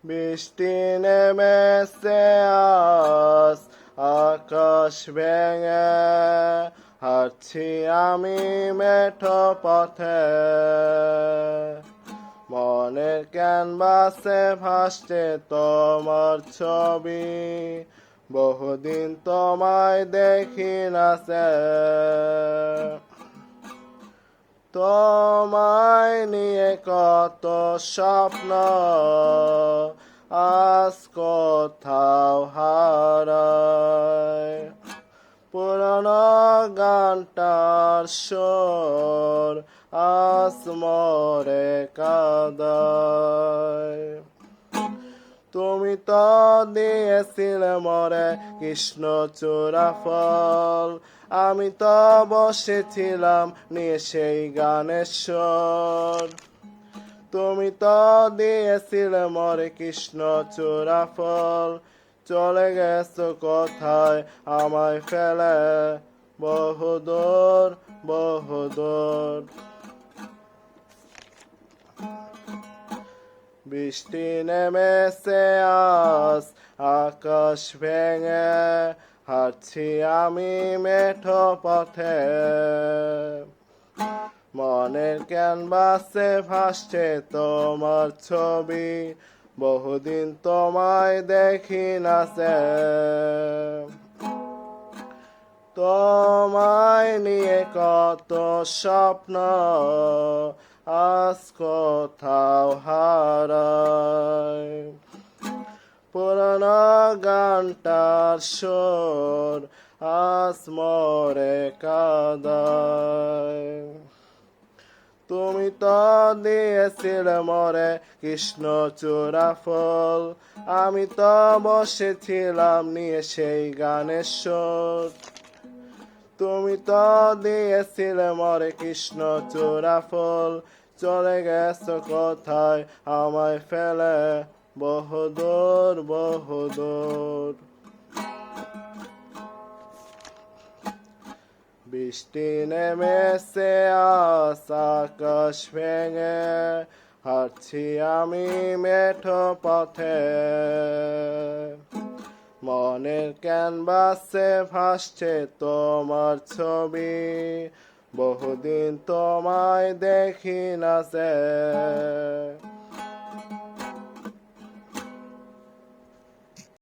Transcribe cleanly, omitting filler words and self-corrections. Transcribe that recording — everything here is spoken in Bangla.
বৃষ্টি নেমেছে আজ আকাশ ভেঙে, হাঁটছি আমি মেঠো পথে। মনের ক্যানভাসে ভাসছে তোমার ছবি, বহুদিন তোমায় দেখি না সে। তোমায় নিয়ে কত স্বপ্ন আজ কোথাও হারায়। পুরনো গানটার সুর আজ মরে কাদায়। তুমি তো দিয়েছিলে মরে কৃষ্ণচূড়া ফল, আমি তো বসেছিলাম নিয়ে সেই গানের সুর। তুমি তো দিয়েছিলে মরে কৃষ্ণচূড়া ফল, চলে গেছো কোথায় আমায় ফেলে, বহুদূর বহুদূর। বৃষ্টি নেমেছে আজ আকাশ ভেঙে, হাঁটছি আমি মেঠো পথে। মনের ক্যানভাসে ভাসছে তোমার ছবি, বহুদিন তোমায় দেখি না সে। তোমায় নিয়ে কত স্বপ্ন আজ কোথাও হারায়। পুরনো গানটার সুর আজ মরে কাদায়। তুমি তো দিয়েছিলে মরে কৃষ্ণচূড়া ফল, আমি তো বসেছিলাম নিয়ে সেই গানের সুর। তুমি তো দিয়েছিলে মরে কৃষ্ণচূড়া ফল, চলে গেছো কোথায় আমায় ফেলে, বহুদূর বহুদূর। বৃষ্টি নেমেছে আজ আকাশ ভেঙে, হাঁটছি আমি মেঠো পথে। মনের ক্যানভাসে ভাসছে তোমার ছবি, বহুদিন তোমায় দেখি না সে।